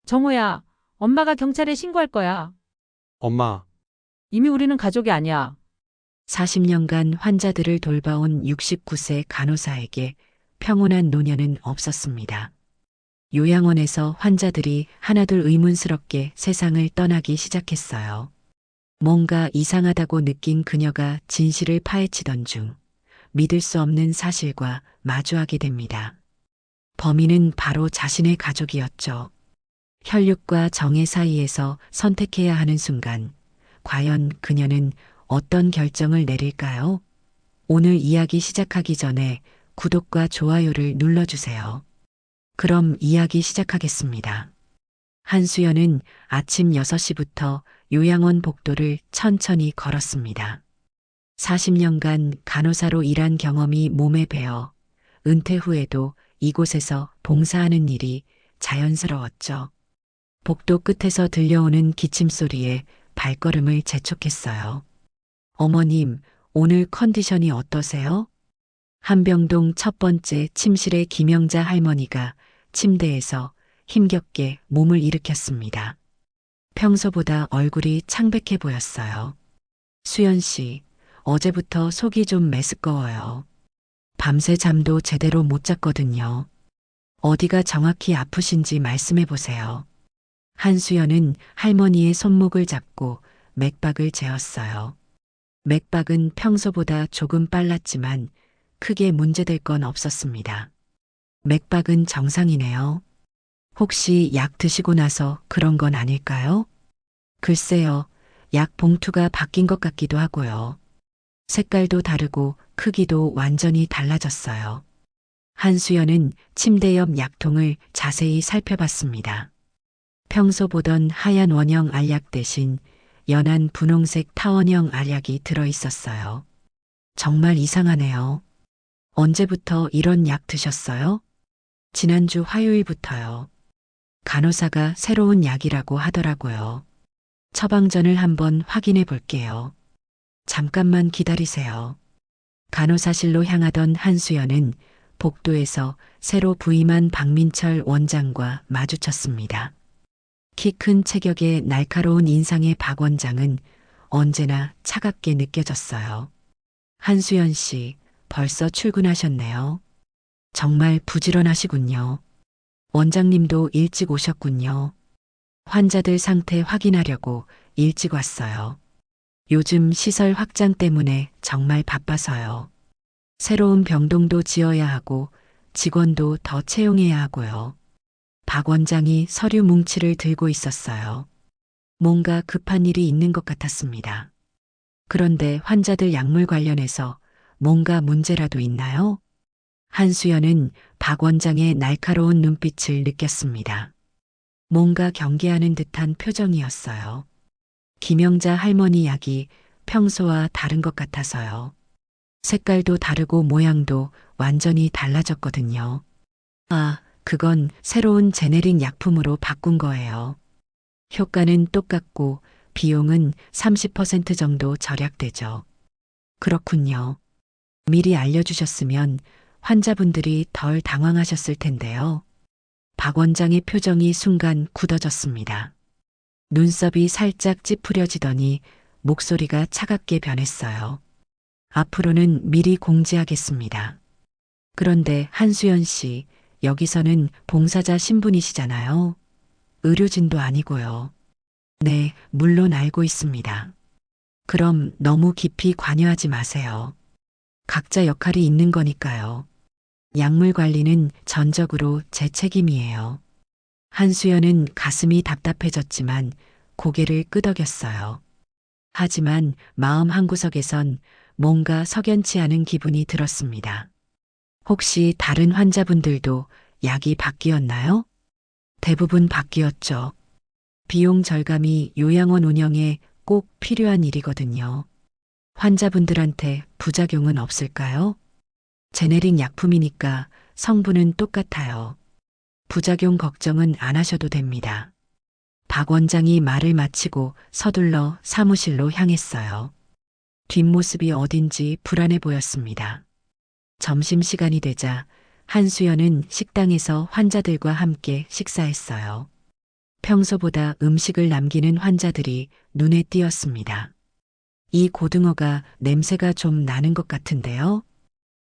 정우야, 엄마가 경찰에 신고할 거야. 엄마, 이미 우리는 가족이 아니야. 40년간 환자들을 돌봐온 69세 간호사에게 평온한 노년은 없었습니다. 요양원에서 환자들이 하나둘 의문스럽게 세상을 떠나기 시작했어요. 뭔가 이상하다고 느낀 그녀가 진실을 파헤치던 중 믿을 수 없는 사실과 마주하게 됩니다. 범인은 바로 자신의 가족이었죠. 혈육과 정의 사이에서 선택해야 하는 순간, 과연 그녀는 어떤 결정을 내릴까요? 오늘 이야기 시작하기 전에 구독과 좋아요를 눌러주세요. 그럼 이야기 시작하겠습니다. 한수연은 아침 6시부터 요양원 복도를 천천히 걸었습니다. 40년간 간호사로 일한 경험이 몸에 배어 은퇴 후에도 이곳에서 봉사하는 일이 자연스러웠죠. 복도 끝에서 들려오는 기침 소리에 발걸음을 재촉했어요. 어머님, 오늘 컨디션이 어떠세요? 한병동 첫 번째 침실의 김영자 할머니가 침대에서 힘겹게 몸을 일으켰습니다. 평소보다 얼굴이 창백해 보였어요. 수연 씨, 어제부터 속이 좀 메스꺼워요. 밤새 잠도 제대로 못 잤거든요. 어디가 정확히 아프신지 말씀해 보세요. 한수연은 할머니의 손목을 잡고 맥박을 재었어요. 맥박은 평소보다 조금 빨랐지만 크게 문제될 건 없었습니다. 맥박은 정상이네요. 혹시 약 드시고 나서 그런 건 아닐까요? 글쎄요, 약 봉투가 바뀐 것 같기도 하고요. 색깔도 다르고 크기도 완전히 달라졌어요. 한수연은 침대 옆 약통을 자세히 살펴봤습니다. 평소 보던 하얀 원형 알약 대신 연한 분홍색 타원형 알약이 들어있었어요. 정말 이상하네요. 언제부터 이런 약 드셨어요? 지난주 화요일부터요. 간호사가 새로운 약이라고 하더라고요. 처방전을 한번 확인해 볼게요. 잠깐만 기다리세요. 간호사실로 향하던 한수연은 복도에서 새로 부임한 박민철 원장과 마주쳤습니다. 키 큰 체격에 날카로운 인상의 박 원장은 언제나 차갑게 느껴졌어요. 한수연 씨, 벌써 출근하셨네요. 정말 부지런하시군요. 원장님도 일찍 오셨군요. 환자들 상태 확인하려고 일찍 왔어요. 요즘 시설 확장 때문에 정말 바빠서요. 새로운 병동도 지어야 하고 직원도 더 채용해야 하고요. 박 원장이 서류 뭉치를 들고 있었어요. 뭔가 급한 일이 있는 것 같았습니다. 그런데 환자들 약물 관련해서 뭔가 문제라도 있나요? 한수연은 박 원장의 날카로운 눈빛을 느꼈습니다. 뭔가 경계하는 듯한 표정이었어요. 김영자 할머니 약이 평소와 다른 것 같아서요. 색깔도 다르고 모양도 완전히 달라졌거든요. 아, 그건 새로운 제네릭 약품으로 바꾼 거예요. 효과는 똑같고 비용은 30% 정도 절약되죠. 그렇군요. 미리 알려주셨으면 환자분들이 덜 당황하셨을 텐데요. 박 원장의 표정이 순간 굳어졌습니다. 눈썹이 살짝 찌푸려지더니 목소리가 차갑게 변했어요. 앞으로는 미리 공지하겠습니다. 그런데 한수연 씨, 여기서는 봉사자 신분이시잖아요. 의료진도 아니고요. 네, 물론 알고 있습니다. 그럼 너무 깊이 관여하지 마세요. 각자 역할이 있는 거니까요. 약물 관리는 전적으로 제 책임이에요. 한수연은 가슴이 답답해졌지만 고개를 끄덕였어요. 하지만 마음 한구석에선 뭔가 석연치 않은 기분이 들었습니다. 혹시 다른 환자분들도 약이 바뀌었나요? 대부분 바뀌었죠. 비용 절감이 요양원 운영에 꼭 필요한 일이거든요. 환자분들한테 부작용은 없을까요? 제네릭 약품이니까 성분은 똑같아요. 부작용 걱정은 안 하셔도 됩니다. 박 원장이 말을 마치고 서둘러 사무실로 향했어요. 뒷모습이 어딘지 불안해 보였습니다. 점심시간이 되자 한수연은 식당에서 환자들과 함께 식사했어요. 평소보다 음식을 남기는 환자들이 눈에 띄었습니다. 이 고등어가 냄새가 좀 나는 것 같은데요?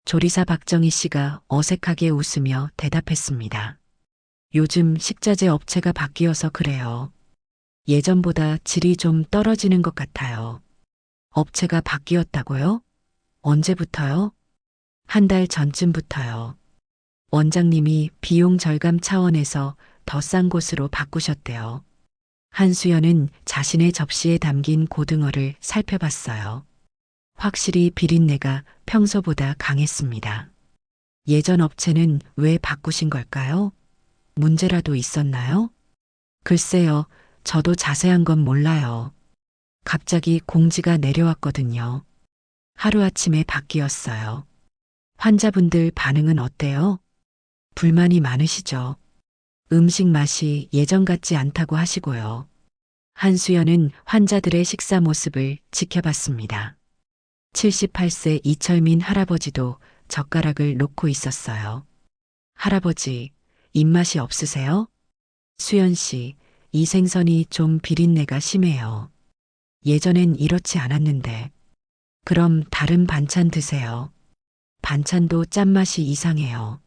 조리사 박정희 씨가 어색하게 웃으며 대답했습니다. 요즘 식자재 업체가 바뀌어서 그래요. 예전보다 질이 좀 떨어지는 것 같아요. 업체가 바뀌었다고요? 언제부터요? 한 달 전쯤부터요. 원장님이 비용 절감 차원에서 더 싼 곳으로 바꾸셨대요. 한수연은 자신의 접시에 담긴 고등어를 살펴봤어요. 확실히 비린내가 평소보다 강했습니다. 예전 업체는 왜 바꾸신 걸까요? 문제라도 있었나요? 글쎄요, 저도 자세한 건 몰라요. 갑자기 공지가 내려왔거든요. 하루아침에 바뀌었어요. 환자분들 반응은 어때요? 불만이 많으시죠? 음식 맛이 예전 같지 않다고 하시고요. 한수연은 환자들의 식사 모습을 지켜봤습니다. 78세 이철민 할아버지도 젓가락을 놓고 있었어요. 할아버지, 입맛이 없으세요? 수연 씨, 이 생선이 좀 비린내가 심해요. 예전엔 이렇지 않았는데. 그럼 다른 반찬 드세요. 반찬도 짠맛이 이상해요.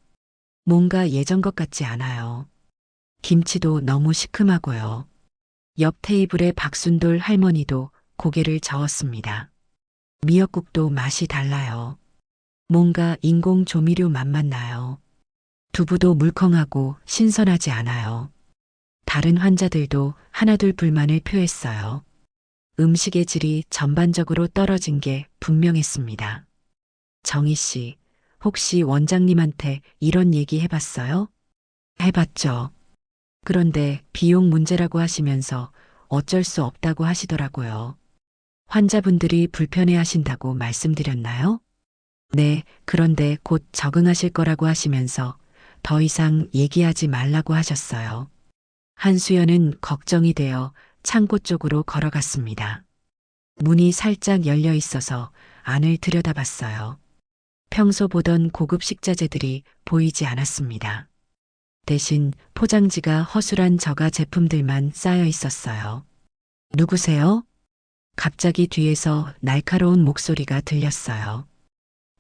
뭔가 예전 것 같지 않아요. 김치도 너무 시큼하고요. 옆 테이블의 박순돌 할머니도 고개를 저었습니다. 미역국도 맛이 달라요. 뭔가 인공 조미료 맛만 나요. 두부도 물컹하고 신선하지 않아요. 다른 환자들도 하나둘 불만을 표했어요. 음식의 질이 전반적으로 떨어진 게 분명했습니다. 정희 씨, 혹시 원장님한테 이런 얘기 해봤어요? 해봤죠. 그런데 비용 문제라고 하시면서 어쩔 수 없다고 하시더라고요. 환자분들이 불편해 하신다고 말씀드렸나요? 네, 그런데 곧 적응하실 거라고 하시면서 더 이상 얘기하지 말라고 하셨어요. 한수연은 걱정이 되어 창고 쪽으로 걸어갔습니다. 문이 살짝 열려 있어서 안을 들여다봤어요. 평소 보던 고급 식자재들이 보이지 않았습니다. 대신 포장지가 허술한 저가 제품들만 쌓여 있었어요. 누구세요? 갑자기 뒤에서 날카로운 목소리가 들렸어요.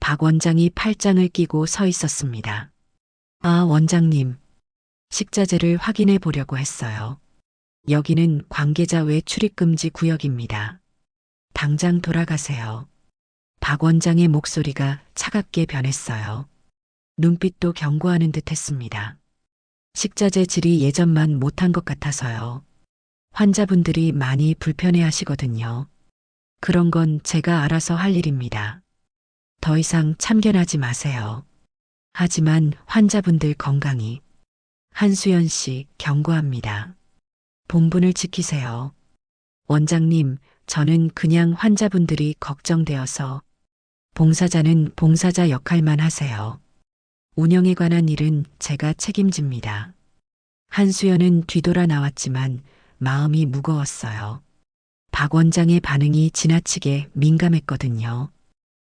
박 원장이 팔짱을 끼고 서 있었습니다. 아, 원장님. 식자재를 확인해 보려고 했어요. 여기는 관계자 외 출입금지 구역입니다. 당장 돌아가세요. 박 원장의 목소리가 차갑게 변했어요. 눈빛도 경고하는 듯 했습니다. 식자재 질이 예전만 못한 것 같아서요. 환자분들이 많이 불편해 하시거든요. 그런 건 제가 알아서 할 일입니다. 더 이상 참견하지 마세요. 하지만 환자분들 건강이. 한수연 씨 경고합니다. 본분을 지키세요. 원장님, 저는 그냥 환자분들이 걱정되어서. 봉사자는 봉사자 역할만 하세요. 운영에 관한 일은 제가 책임집니다. 한수연은 뒤돌아 나왔지만 마음이 무거웠어요. 박 원장의 반응이 지나치게 민감했거든요.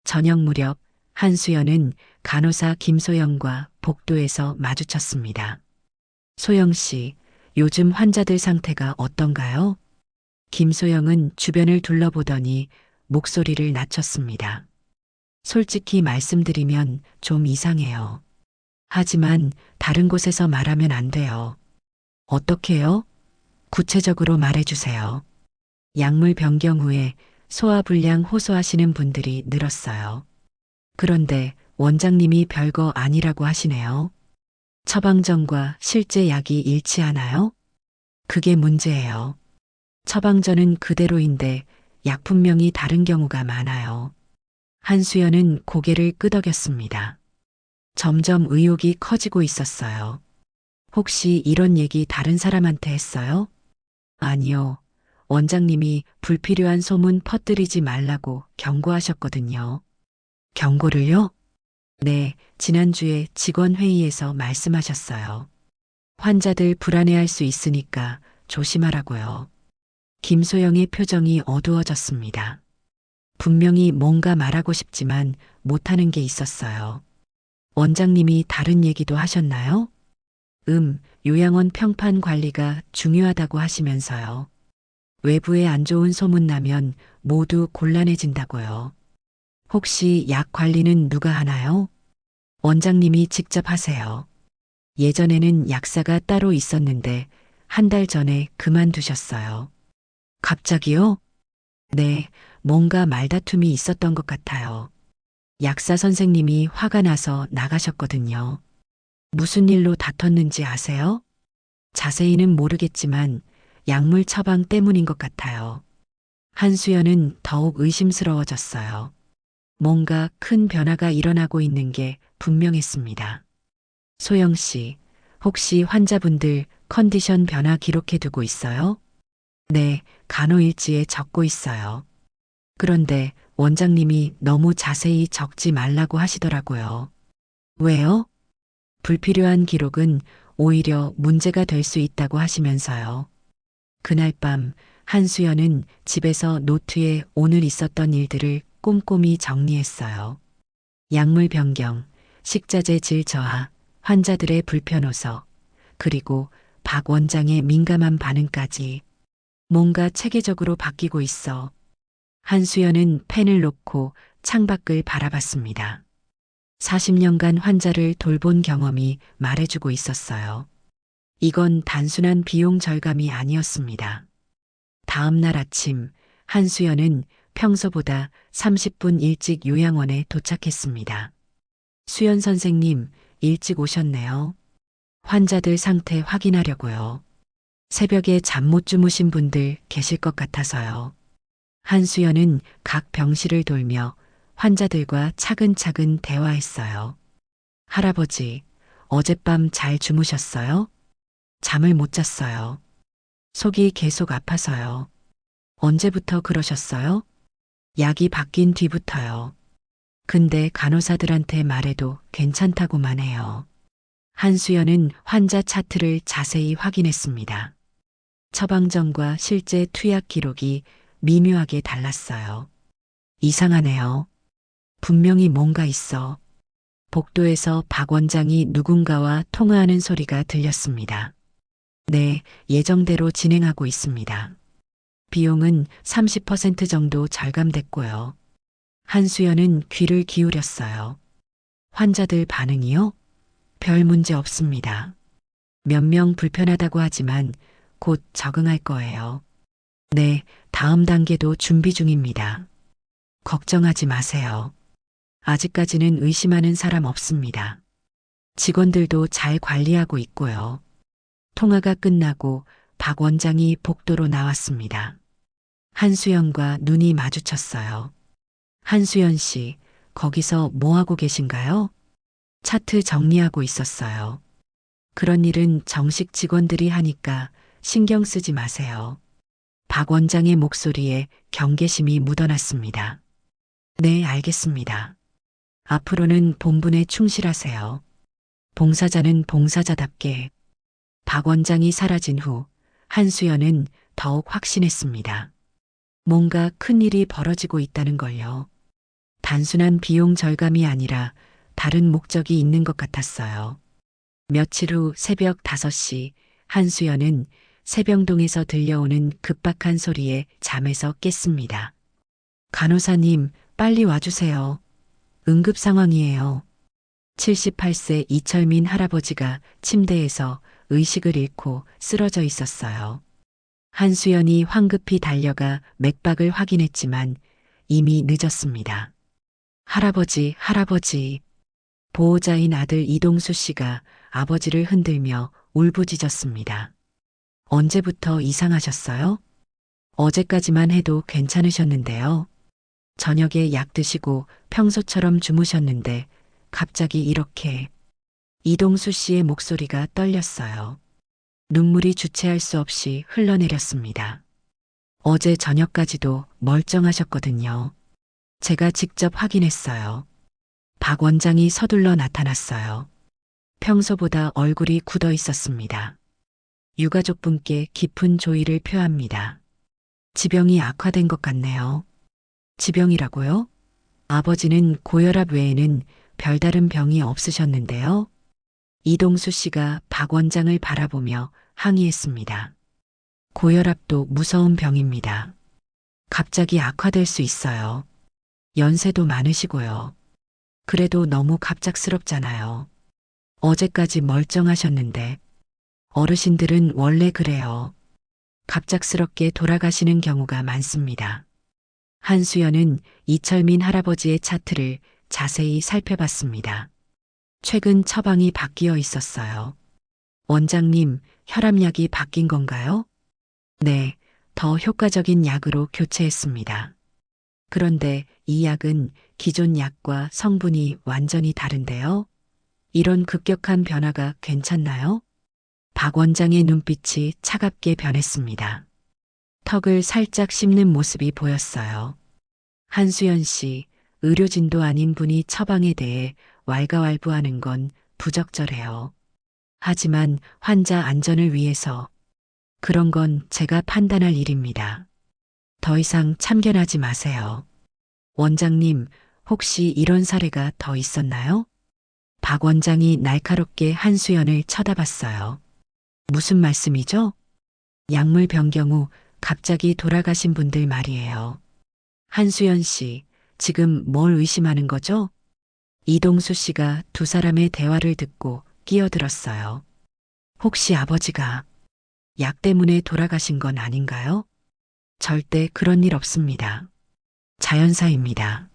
저녁 무렵 한수연은 간호사 김소영과 복도에서 마주쳤습니다. 소영 씨, 요즘 환자들 상태가 어떤가요? 김소영은 주변을 둘러보더니 목소리를 낮췄습니다. 솔직히 말씀드리면 좀 이상해요. 하지만 다른 곳에서 말하면 안 돼요. 어떻게요? 구체적으로 말해주세요. 약물 변경 후에 소화불량 호소하시는 분들이 늘었어요. 그런데 원장님이 별거 아니라고 하시네요. 처방전과 실제 약이 일치하나요? 그게 문제예요. 처방전은 그대로인데 약품명이 다른 경우가 많아요. 한수연은 고개를 끄덕였습니다. 점점 의욕이 커지고 있었어요. 혹시 이런 얘기 다른 사람한테 했어요? 아니요. 원장님이 불필요한 소문 퍼뜨리지 말라고 경고하셨거든요. 경고를요? 네, 지난주에 직원회의에서 말씀하셨어요. 환자들 불안해할 수 있으니까 조심하라고요. 김소영의 표정이 어두워졌습니다. 분명히 뭔가 말하고 싶지만 못하는 게 있었어요. 원장님이 다른 얘기도 하셨나요? 요양원 평판 관리가 중요하다고 하시면서요. 외부에 안 좋은 소문 나면 모두 곤란해진다고요. 혹시 약 관리는 누가 하나요? 원장님이 직접 하세요. 예전에는 약사가 따로 있었는데 한 달 전에 그만두셨어요. 갑자기요? 네, 뭔가 말다툼이 있었던 것 같아요. 약사 선생님이 화가 나서 나가셨거든요. 무슨 일로 다퉜는지 아세요? 자세히는 모르겠지만 약물 처방 때문인 것 같아요. 한수연은 더욱 의심스러워졌어요. 뭔가 큰 변화가 일어나고 있는 게 분명했습니다. 소영 씨, 혹시 환자분들 컨디션 변화 기록해 두고 있어요? 네, 간호일지에 적고 있어요. 그런데 원장님이 너무 자세히 적지 말라고 하시더라고요. 왜요? 불필요한 기록은 오히려 문제가 될 수 있다고 하시면서요. 그날 밤 한수연은 집에서 노트에 오늘 있었던 일들을 꼼꼼히 정리했어요. 약물 변경, 식자재 질 저하, 환자들의 불편호소, 그리고 박 원장의 민감한 반응까지 뭔가 체계적으로 바뀌고 있어. 한수연은 펜을 놓고 창밖을 바라봤습니다. 40년간 환자를 돌본 경험이 말해주고 있었어요. 이건 단순한 비용 절감이 아니었습니다. 다음 날 아침, 한수연은 평소보다 30분 일찍 요양원에 도착했습니다. 수연 선생님, 일찍 오셨네요. 환자들 상태 확인하려고요. 새벽에 잠 못 주무신 분들 계실 것 같아서요. 한수연은 각 병실을 돌며 환자들과 차근차근 대화했어요. 할아버지, 어젯밤 잘 주무셨어요? 잠을 못 잤어요. 속이 계속 아파서요. 언제부터 그러셨어요? 약이 바뀐 뒤부터요. 근데 간호사들한테 말해도 괜찮다고만 해요. 한수연은 환자 차트를 자세히 확인했습니다. 처방전과 실제 투약 기록이 미묘하게 달랐어요. 이상하네요. 분명히 뭔가 있어. 복도에서 박 원장이 누군가와 통화하는 소리가 들렸습니다. 네, 예정대로 진행하고 있습니다. 비용은 30% 정도 절감됐고요. 한수연은 귀를 기울였어요. 환자들 반응이요? 별 문제 없습니다. 몇 명 불편하다고 하지만 곧 적응할 거예요. 네, 다음 단계도 준비 중입니다. 걱정하지 마세요. 아직까지는 의심하는 사람 없습니다. 직원들도 잘 관리하고 있고요. 통화가 끝나고 박 원장이 복도로 나왔습니다. 한수연과 눈이 마주쳤어요. 한수연 씨, 거기서 뭐 하고 계신가요? 차트 정리하고 있었어요. 그런 일은 정식 직원들이 하니까 신경 쓰지 마세요. 박 원장의 목소리에 경계심이 묻어났습니다. 네, 알겠습니다. 앞으로는 본분에 충실하세요. 봉사자는 봉사자답게. 박 원장이 사라진 후 한수연은 더욱 확신했습니다. 뭔가 큰 일이 벌어지고 있다는 걸요. 단순한 비용 절감이 아니라 다른 목적이 있는 것 같았어요. 며칠 후 새벽 5시 한수연은 세병동에서 들려오는 급박한 소리에 잠에서 깼습니다. 간호사님, 빨리 와주세요. 응급 상황이에요. 78세 이철민 할아버지가 침대에서 의식을 잃고 쓰러져 있었어요. 한수연이 황급히 달려가 맥박을 확인했지만 이미 늦었습니다. 할아버지. 보호자인 아들 이동수 씨가 아버지를 흔들며 울부짖었습니다. 언제부터 이상하셨어요? 어제까지만 해도 괜찮으셨는데요. 저녁에 약 드시고 평소처럼 주무셨는데 갑자기 이렇게. 이동수 씨의 목소리가 떨렸어요. 눈물이 주체할 수 없이 흘러내렸습니다. 어제 저녁까지도 멀쩡하셨거든요. 제가 직접 확인했어요. 박 원장이 서둘러 나타났어요. 평소보다 얼굴이 굳어 있었습니다. 유가족분께 깊은 조의를 표합니다. 지병이 악화된 것 같네요. 지병이라고요? 아버지는 고혈압 외에는 별다른 병이 없으셨는데요. 이동수 씨가 박 원장을 바라보며 항의했습니다. 고혈압도 무서운 병입니다. 갑자기 악화될 수 있어요. 연세도 많으시고요. 그래도 너무 갑작스럽잖아요. 어제까지 멀쩡하셨는데 어르신들은 원래 그래요. 갑작스럽게 돌아가시는 경우가 많습니다. 한수연은 이철민 할아버지의 차트를 자세히 살펴봤습니다. 최근 처방이 바뀌어 있었어요. 원장님, 혈압약이 바뀐 건가요? 네, 더 효과적인 약으로 교체했습니다. 그런데 이 약은 기존 약과 성분이 완전히 다른데요. 이런 급격한 변화가 괜찮나요? 박 원장의 눈빛이 차갑게 변했습니다. 턱을 살짝 씹는 모습이 보였어요. 한수연 씨, 의료진도 아닌 분이 처방에 대해 왈가왈부하는 건 부적절해요. 하지만 환자 안전을 위해서 그런 건 제가 판단할 일입니다. 더 이상 참견하지 마세요. 원장님, 혹시 이런 사례가 더 있었나요? 박 원장이 날카롭게 한수연을 쳐다봤어요. 무슨 말씀이죠? 약물 변경 후 갑자기 돌아가신 분들 말이에요. 한수연 씨, 지금 뭘 의심하는 거죠? 이동수 씨가 두 사람의 대화를 듣고 끼어들었어요. 혹시 아버지가 약 때문에 돌아가신 건 아닌가요? 절대 그런 일 없습니다. 자연사입니다.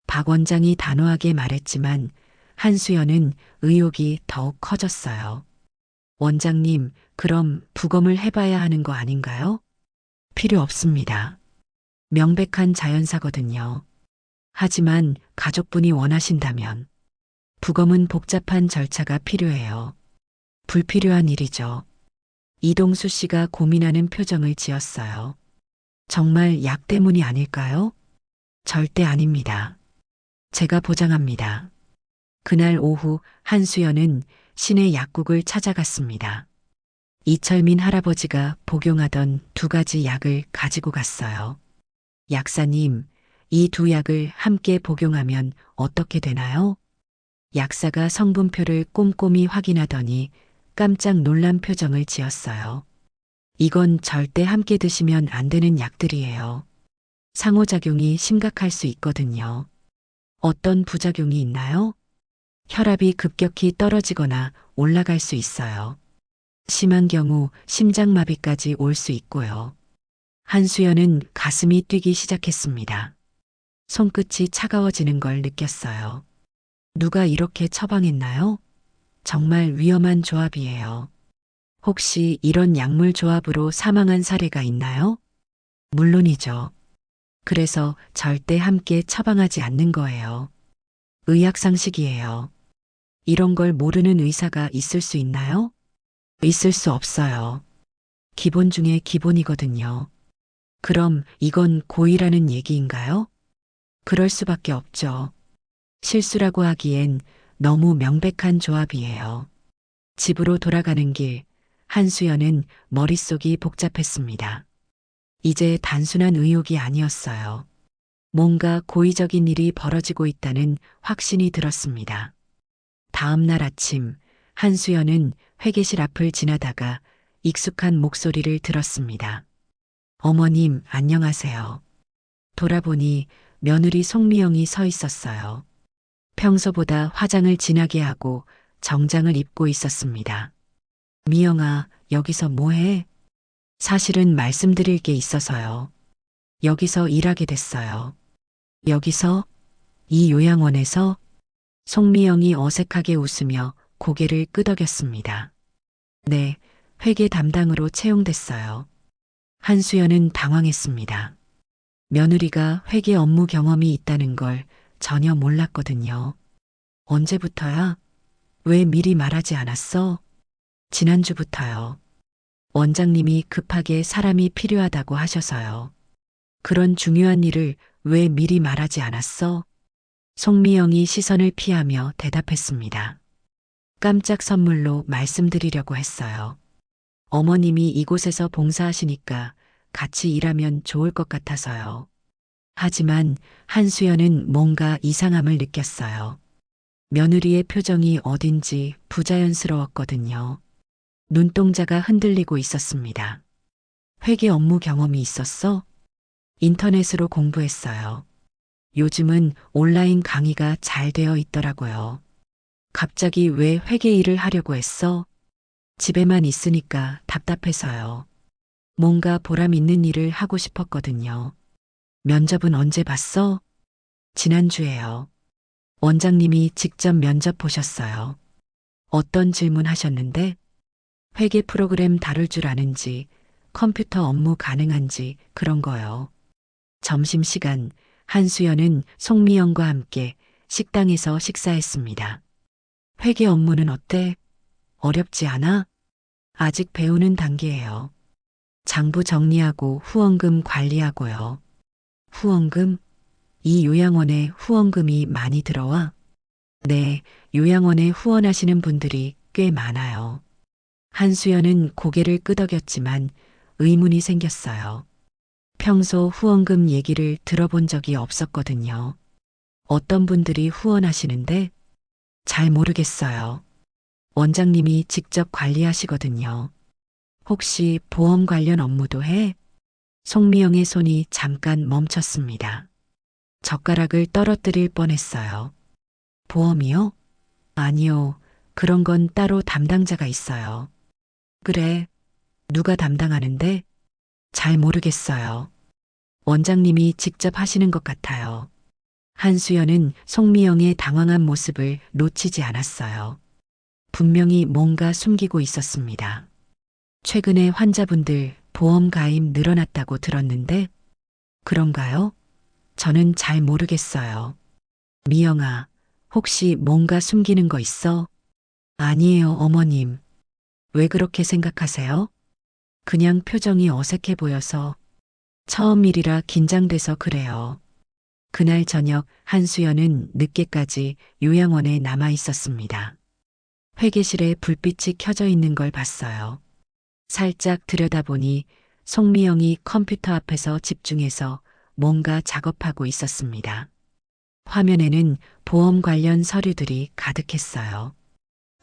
박 원장이 단호하게 말했지만 한수연은 의혹이 더욱 커졌어요. 원장님, 그럼 부검을 해봐야 하는 거 아닌가요? 필요 없습니다. 명백한 자연사거든요. 하지만 가족분이 원하신다면 부검은 복잡한 절차가 필요해요. 불필요한 일이죠. 이동수 씨가 고민하는 표정을 지었어요. 정말 약 때문이 아닐까요? 절대 아닙니다. 제가 보장합니다. 그날 오후 한수연은 시내 약국을 찾아갔습니다. 이철민 할아버지가 복용하던 두 가지 약을 가지고 갔어요. 약사님, 이 두 약을 함께 복용하면 어떻게 되나요? 약사가 성분표를 꼼꼼히 확인하더니 깜짝 놀란 표정을 지었어요. 이건 절대 함께 드시면 안 되는 약들이에요. 상호작용이 심각할 수 있거든요. 어떤 부작용이 있나요? 혈압이 급격히 떨어지거나 올라갈 수 있어요. 심한 경우 심장마비까지 올 수 있고요. 한수연은 가슴이 뛰기 시작했습니다. 손끝이 차가워지는 걸 느꼈어요. 누가 이렇게 처방했나요? 정말 위험한 조합이에요. 혹시 이런 약물 조합으로 사망한 사례가 있나요? 물론이죠. 그래서 절대 함께 처방하지 않는 거예요. 의학상식이에요. 이런 걸 모르는 의사가 있을 수 있나요? 있을 수 없어요. 기본 중에 기본이거든요. 그럼 이건 고의라는 얘기인가요? 그럴 수밖에 없죠. 실수라고 하기엔 너무 명백한 조합이에요. 집으로 돌아가는 길, 한수연은 머릿속이 복잡했습니다. 이제 단순한 의혹이 아니었어요. 뭔가 고의적인 일이 벌어지고 있다는 확신이 들었습니다. 다음 날 아침, 한수연은 회계실 앞을 지나다가 익숙한 목소리를 들었습니다. 어머님, 안녕하세요. 돌아보니 며느리 송미영이 서 있었어요. 평소보다 화장을 진하게 하고 정장을 입고 있었습니다. 미영아, 여기서 뭐해? 사실은 말씀드릴 게 있어서요. 여기서 일하게 됐어요. 여기서? 이 요양원에서? 송미영이 어색하게 웃으며 고개를 끄덕였습니다. 네, 회계 담당으로 채용됐어요. 한수연은 당황했습니다. 며느리가 회계 업무 경험이 있다는 걸 전혀 몰랐거든요. 언제부터야? 왜 미리 말하지 않았어? 지난주부터요. 원장님이 급하게 사람이 필요하다고 하셔서요. 그런 중요한 일을 왜 미리 말하지 않았어? 송미영이 시선을 피하며 대답했습니다. 깜짝 선물로 말씀드리려고 했어요. 어머님이 이곳에서 봉사하시니까 같이 일하면 좋을 것 같아서요. 하지만 한수연은 뭔가 이상함을 느꼈어요. 며느리의 표정이 어딘지 부자연스러웠거든요. 눈동자가 흔들리고 있었습니다. 회계 업무 경험이 있었어? 인터넷으로 공부했어요. 요즘은 온라인 강의가 잘 되어 있더라고요. 갑자기 왜 회계 일을 하려고 했어? 집에만 있으니까 답답해서요. 뭔가 보람 있는 일을 하고 싶었거든요. 면접은 언제 봤어? 지난주에요. 원장님이 직접 면접 보셨어요. 어떤 질문 하셨는데? 회계 프로그램 다룰 줄 아는지, 컴퓨터 업무 가능한지 그런 거요. 점심시간 한수연은 송미영과 함께 식당에서 식사했습니다. 회계 업무는 어때? 어렵지 않아? 아직 배우는 단계예요. 장부 정리하고 후원금 관리하고요. 후원금? 이 요양원에 후원금이 많이 들어와? 네, 요양원에 후원하시는 분들이 꽤 많아요. 한수연은 고개를 끄덕였지만 의문이 생겼어요. 평소 후원금 얘기를 들어본 적이 없었거든요. 어떤 분들이 후원하시는데? 잘 모르겠어요. 원장님이 직접 관리하시거든요. 혹시 보험 관련 업무도 해? 송미영의 손이 잠깐 멈췄습니다. 젓가락을 떨어뜨릴 뻔했어요. 보험이요? 아니요. 그런 건 따로 담당자가 있어요. 그래. 누가 담당하는데? 잘 모르겠어요. 원장님이 직접 하시는 것 같아요. 한수연은 송미영의 당황한 모습을 놓치지 않았어요. 분명히 뭔가 숨기고 있었습니다. 최근에 환자분들 보험 가입 늘어났다고 들었는데, 그런가요? 저는 잘 모르겠어요. 미영아, 혹시 뭔가 숨기는 거 있어? 아니에요, 어머님. 왜 그렇게 생각하세요? 그냥 표정이 어색해 보여서 처음 일이라 긴장돼서 그래요. 그날 저녁 한수연은 늦게까지 요양원에 남아 있었습니다. 회계실에 불빛이 켜져 있는 걸 봤어요. 살짝 들여다보니 송미영이 컴퓨터 앞에서 집중해서 뭔가 작업하고 있었습니다. 화면에는 보험 관련 서류들이 가득했어요.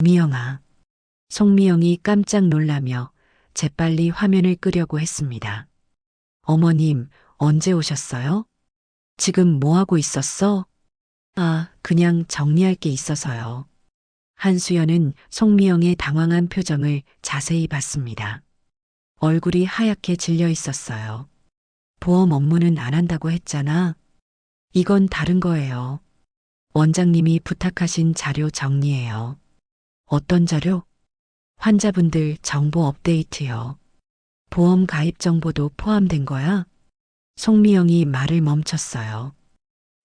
미영아. 송미영이 깜짝 놀라며 재빨리 화면을 끄려고 했습니다. 어머님, 언제 오셨어요? 지금 뭐 하고 있었어? 아, 그냥 정리할 게 있어서요. 한수연은 송미영의 당황한 표정을 자세히 봤습니다. 얼굴이 하얗게 질려 있었어요. 보험 업무는 안 한다고 했잖아. 이건 다른 거예요. 원장님이 부탁하신 자료 정리해요. 어떤 자료? 환자분들 정보 업데이트요. 보험 가입 정보도 포함된 거야? 송미영이 말을 멈췄어요.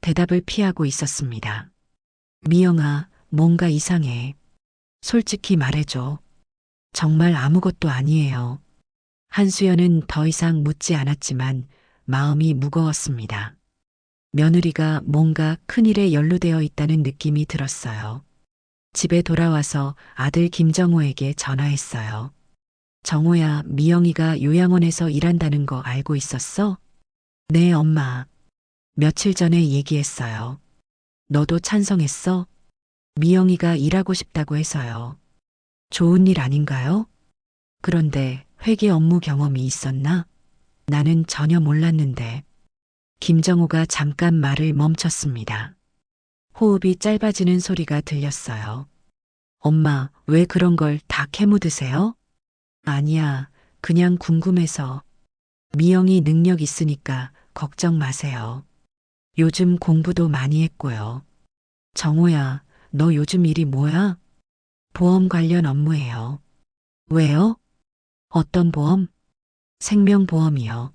대답을 피하고 있었습니다. 미영아, 뭔가 이상해. 솔직히 말해줘. 정말 아무것도 아니에요. 한수연은 더 이상 묻지 않았지만 마음이 무거웠습니다. 며느리가 뭔가 큰일에 연루되어 있다는 느낌이 들었어요. 집에 돌아와서 아들 김정호에게 전화했어요. 정호야, 미영이가 요양원에서 일한다는 거 알고 있었어? 네, 엄마. 며칠 전에 얘기했어요. 너도 찬성했어? 미영이가 일하고 싶다고 해서요. 좋은 일 아닌가요? 그런데 회계 업무 경험이 있었나? 나는 전혀 몰랐는데. 김정호가 잠깐 말을 멈췄습니다. 호흡이 짧아지는 소리가 들렸어요. 엄마, 왜 그런 걸 다 캐묻으세요? 아니야, 그냥 궁금해서. 미영이 능력 있으니까 걱정 마세요. 요즘 공부도 많이 했고요. 정호야, 너 요즘 일이 뭐야? 보험 관련 업무예요. 왜요? 어떤 보험? 생명보험이요.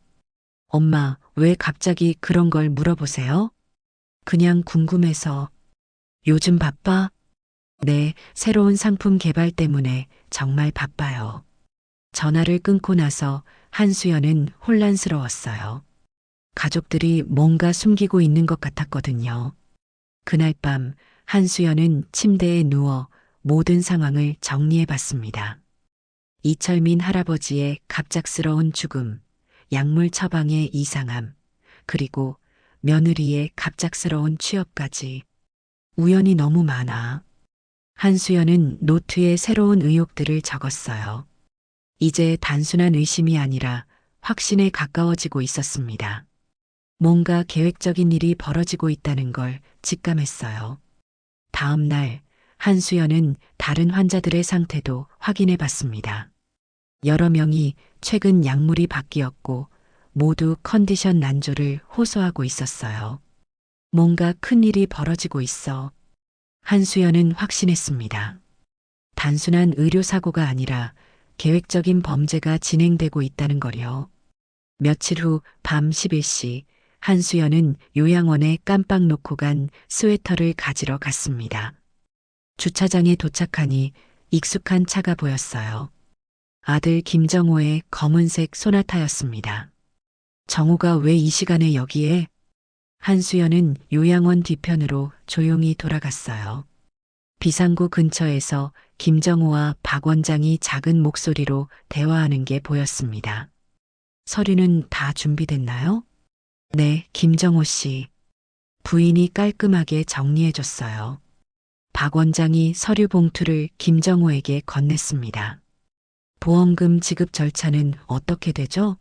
엄마, 왜 갑자기 그런 걸 물어보세요? 그냥 궁금해서. 요즘 바빠? 네, 새로운 상품 개발 때문에 정말 바빠요. 전화를 끊고 나서 한수연은 혼란스러웠어요. 가족들이 뭔가 숨기고 있는 것 같았거든요. 그날 밤 한수연은 침대에 누워 모든 상황을 정리해 봤습니다. 이철민 할아버지의 갑작스러운 죽음, 약물 처방의 이상함, 그리고 며느리의 갑작스러운 취업까지 우연이 너무 많아. 한수연은 노트에 새로운 의혹들을 적었어요. 이제 단순한 의심이 아니라 확신에 가까워지고 있었습니다. 뭔가 계획적인 일이 벌어지고 있다는 걸 직감했어요. 다음 날 한수연은 다른 환자들의 상태도 확인해 봤습니다. 여러 명이 최근 약물이 바뀌었고 모두 컨디션 난조를 호소하고 있었어요. 뭔가 큰 일이 벌어지고 있어. 한수연은 확신했습니다. 단순한 의료사고가 아니라 계획적인 범죄가 진행되고 있다는 거요. 며칠 후 밤 11시 한수연은 요양원에 깜빡 놓고 간 스웨터를 가지러 갔습니다. 주차장에 도착하니 익숙한 차가 보였어요. 아들 김정호의 검은색 소나타였습니다. 정호가 왜 이 시간에 여기에? 한수연은 요양원 뒤편으로 조용히 돌아갔어요. 비상구 근처에서 김정호와 박 원장이 작은 목소리로 대화하는 게 보였습니다. 서류는 다 준비됐나요? 네, 김정호 씨. 부인이 깔끔하게 정리해줬어요. 박 원장이 서류 봉투를 김정호에게 건넸습니다. 보험금 지급 절차는 어떻게 되죠?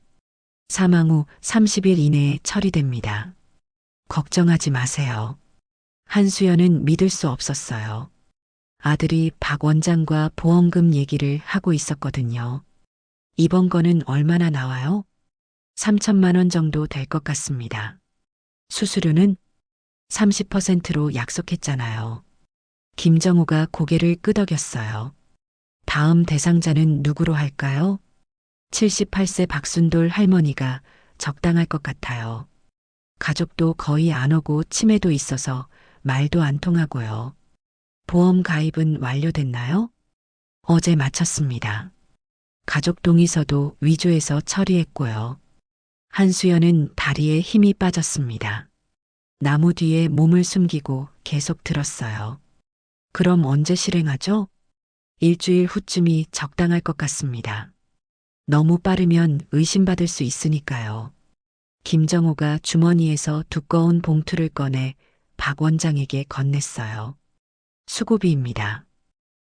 사망 후 30일 이내에 처리됩니다. 걱정하지 마세요. 한수연은 믿을 수 없었어요. 아들이 박 원장과 보험금 얘기를 하고 있었거든요. 이번 거는 얼마나 나와요? 3천만 원 정도 될 것 같습니다. 수수료는 30%로 약속했잖아요. 김정우가 고개를 끄덕였어요. 다음 대상자는 누구로 할까요? 78세 박순돌 할머니가 적당할 것 같아요. 가족도 거의 안 오고 치매도 있어서 말도 안 통하고요. 보험 가입은 완료됐나요? 어제 마쳤습니다. 가족 동의서도 위조해서 처리했고요. 한수연은 다리에 힘이 빠졌습니다. 나무 뒤에 몸을 숨기고 계속 들었어요. 그럼 언제 실행하죠? 일주일 후쯤이 적당할 것 같습니다. 너무 빠르면 의심받을 수 있으니까요. 김정호가 주머니에서 두꺼운 봉투를 꺼내 박 원장에게 건넸어요. 수고비입니다.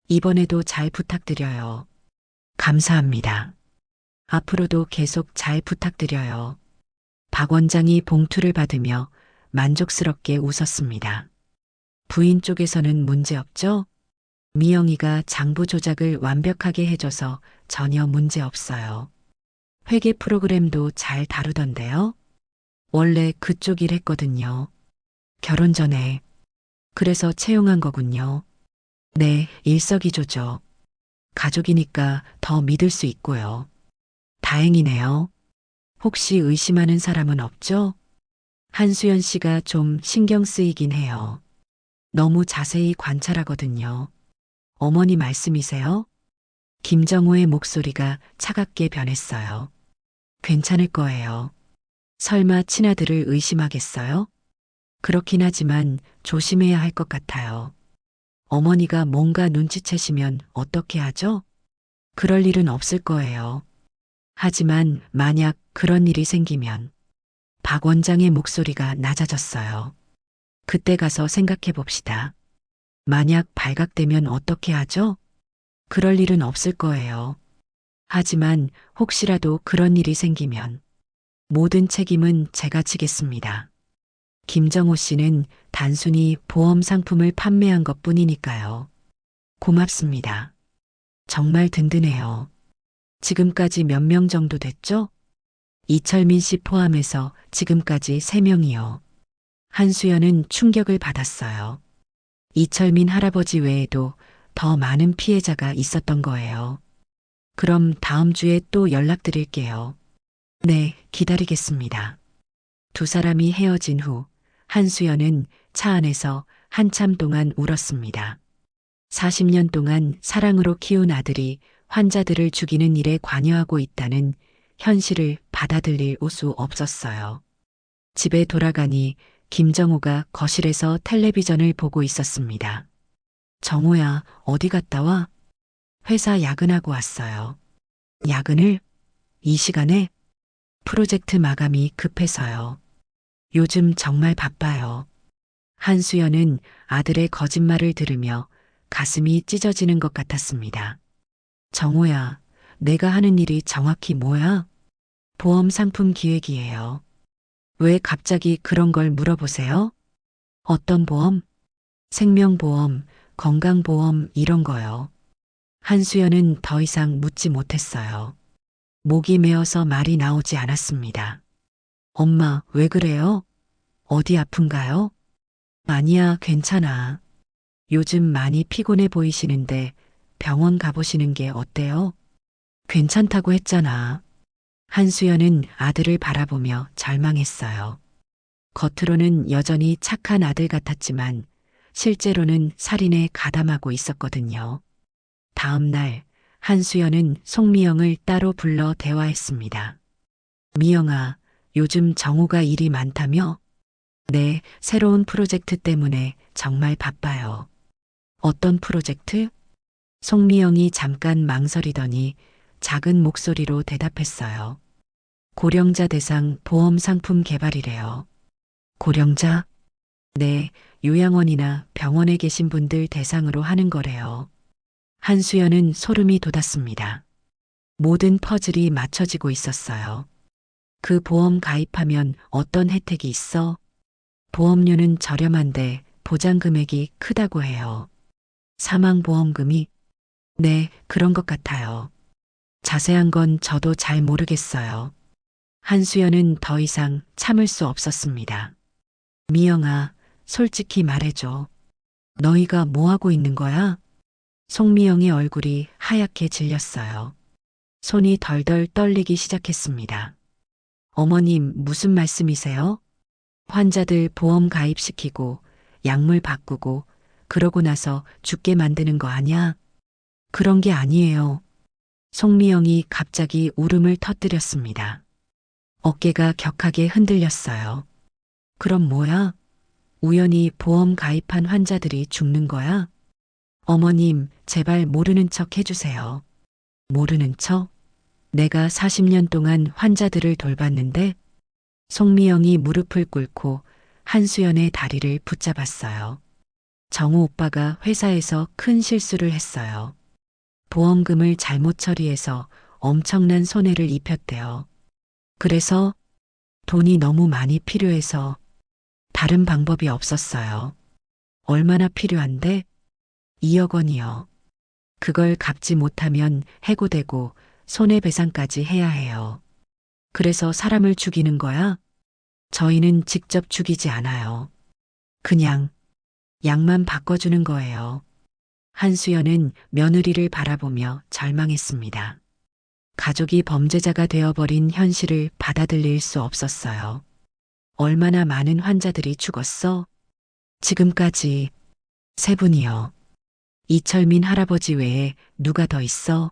이번에도 잘 부탁드려요. 감사합니다. 앞으로도 계속 잘 부탁드려요. 박 원장이 봉투를 받으며 만족스럽게 웃었습니다. 부인 쪽에서는 문제 없죠? 미영이가 장부 조작을 완벽하게 해줘서 전혀 문제 없어요. 회계 프로그램도 잘 다루던데요? 원래 그쪽 일 했거든요. 결혼 전에. 그래서 채용한 거군요. 네, 일석이조죠. 가족이니까 더 믿을 수 있고요. 다행이네요. 혹시 의심하는 사람은 없죠? 한수연 씨가 좀 신경 쓰이긴 해요. 너무 자세히 관찰하거든요. 어머니 말씀이세요? 김정호의 목소리가 차갑게 변했어요. 괜찮을 거예요. 설마 친아들을 의심하겠어요? 그렇긴 하지만 조심해야 할 것 같아요. 어머니가 뭔가 눈치채시면 어떻게 하죠? 그럴 일은 없을 거예요. 하지만 만약 그런 일이 생기면 박 원장의 목소리가 낮아졌어요. 그때 가서 생각해 봅시다. 만약 발각되면 어떻게 하죠? 그럴 일은 없을 거예요. 하지만 혹시라도 그런 일이 생기면 모든 책임은 제가 지겠습니다. 김정호 씨는 단순히 보험 상품을 판매한 것 뿐이니까요. 고맙습니다. 정말 든든해요. 지금까지 몇 명 정도 됐죠? 이철민 씨 포함해서 지금까지 3명이요. 한수연은 충격을 받았어요. 이철민 할아버지 외에도 더 많은 피해자가 있었던 거예요. 그럼 다음 주에 또 연락드릴게요. 네, 기다리겠습니다. 두 사람이 헤어진 후 한수연은 차 안에서 한참 동안 울었습니다. 40년 동안 사랑으로 키운 아들이 환자들을 죽이는 일에 관여하고 있다는 현실을 받아들일 수 없었어요. 집에 돌아가니 김정호가 거실에서 텔레비전을 보고 있었습니다. 정호야, 어디 갔다 와? 회사 야근하고 왔어요. 야근을? 이 시간에? 프로젝트 마감이 급해서요. 요즘 정말 바빠요. 한수연은 아들의 거짓말을 들으며 가슴이 찢어지는 것 같았습니다. 정호야, 내가 하는 일이 정확히 뭐야? 보험 상품 기획이에요. 왜 갑자기 그런 걸 물어보세요? 어떤 보험? 생명보험, 건강보험 이런 거요. 한수연은 더 이상 묻지 못했어요. 목이 메어서 말이 나오지 않았습니다. 엄마, 왜 그래요? 어디 아픈가요? 아니야, 괜찮아. 요즘 많이 피곤해 보이시는데 병원 가보시는 게 어때요? 괜찮다고 했잖아. 한수연은 아들을 바라보며 절망했어요. 겉으로는 여전히 착한 아들 같았지만 실제로는 살인에 가담하고 있었거든요. 다음 날 한수연은 송미영을 따로 불러 대화했습니다. 미영아, 요즘 정우가 일이 많다며? 네, 새로운 프로젝트 때문에 정말 바빠요. 어떤 프로젝트? 송미영이 잠깐 망설이더니 작은 목소리로 대답했어요. 고령자 대상 보험 상품 개발이래요. 고령자? 네, 요양원이나 병원에 계신 분들 대상으로 하는 거래요. 한수연은 소름이 돋았습니다. 모든 퍼즐이 맞춰지고 있었어요. 그 보험 가입하면 어떤 혜택이 있어? 보험료는 저렴한데 보장 금액이 크다고 해요. 사망보험금이? 네, 그런 것 같아요. 자세한 건 저도 잘 모르겠어요. 한수연은 더 이상 참을 수 없었습니다. 미영아, 솔직히 말해줘. 너희가 뭐 하고 있는 거야? 송미영의 얼굴이 하얗게 질렸어요. 손이 덜덜 떨리기 시작했습니다. 어머님, 무슨 말씀이세요? 환자들 보험 가입시키고 약물 바꾸고 그러고 나서 죽게 만드는 거 아니야? 그런 게 아니에요. 송미영이 갑자기 울음을 터뜨렸습니다. 어깨가 격하게 흔들렸어요. 그럼 뭐야? 우연히 보험 가입한 환자들이 죽는 거야? 어머님, 제발 모르는 척 해주세요. 모르는 척? 내가 40년 동안 환자들을 돌봤는데 송미영이 무릎을 꿇고 한수연의 다리를 붙잡았어요. 정우 오빠가 회사에서 큰 실수를 했어요. 보험금을 잘못 처리해서 엄청난 손해를 입혔대요. 그래서 돈이 너무 많이 필요해서 다른 방법이 없었어요. 얼마나 필요한데? 2억 원이요. 그걸 갚지 못하면 해고되고 손해배상까지 해야 해요. 그래서 사람을 죽이는 거야? 저희는 직접 죽이지 않아요. 그냥 약만 바꿔주는 거예요. 한수연은 며느리를 바라보며 절망했습니다. 가족이 범죄자가 되어버린 현실을 받아들일 수 없었어요. 얼마나 많은 환자들이 죽었어? 지금까지 3분이요. 이철민 할아버지 외에 누가 더 있어?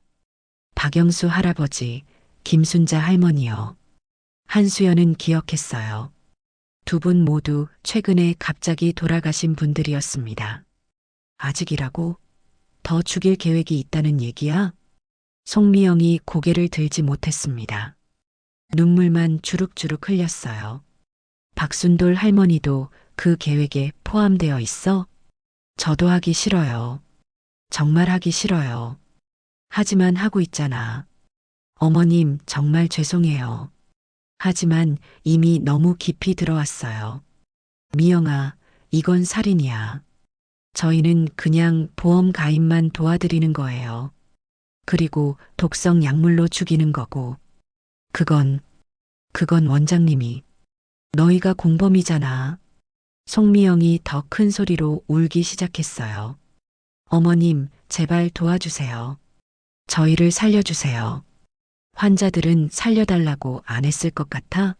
박영수 할아버지, 김순자 할머니요. 한수연은 기억했어요. 2분 모두 최근에 갑자기 돌아가신 분들이었습니다. 아직이라고? 더 죽일 계획이 있다는 얘기야? 송미영이 고개를 들지 못했습니다. 눈물만 주룩주룩 흘렸어요. 박순돌 할머니도 그 계획에 포함되어 있어? 저도 하기 싫어요. 정말 하기 싫어요. 하지만 하고 있잖아. 어머님, 정말 죄송해요. 하지만 이미 너무 깊이 들어왔어요. 미영아, 이건 살인이야. 저희는 그냥 보험 가입만 도와드리는 거예요. 그리고 독성 약물로 죽이는 거고. 그건 원장님이. 너희가 공범이잖아. 송미영이 더 큰 소리로 울기 시작했어요. 어머님, 제발 도와주세요. 저희를 살려주세요. 환자들은 살려달라고 안 했을 것 같아?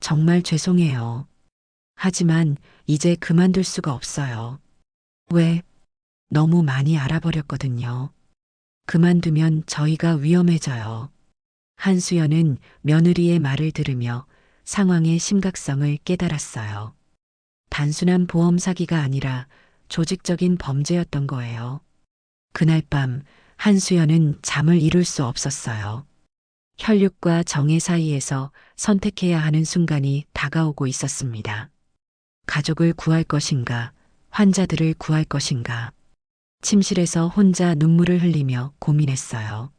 정말 죄송해요. 하지만 이제 그만둘 수가 없어요. 왜? 너무 많이 알아버렸거든요. 그만두면 저희가 위험해져요. 한수연은 며느리의 말을 들으며 상황의 심각성을 깨달았어요. 단순한 보험 사기가 아니라 조직적인 범죄였던 거예요. 그날 밤 한수연은 잠을 이룰 수 없었어요. 혈육과 정의 사이에서 선택해야 하는 순간이 다가오고 있었습니다. 가족을 구할 것인가, 환자들을 구할 것인가. 침실에서 혼자 눈물을 흘리며 고민했어요.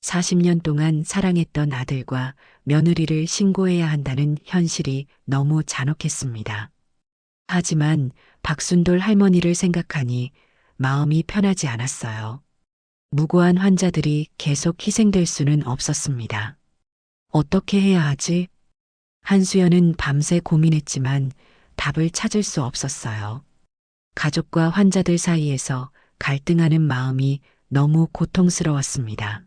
40년 동안 사랑했던 아들과 며느리를 신고해야 한다는 현실이 너무 잔혹했습니다. 하지만 박순돌 할머니를 생각하니 마음이 편하지 않았어요. 무고한 환자들이 계속 희생될 수는 없었습니다. 어떻게 해야 하지? 한수연은 밤새 고민했지만 답을 찾을 수 없었어요. 가족과 환자들 사이에서 갈등하는 마음이 너무 고통스러웠습니다.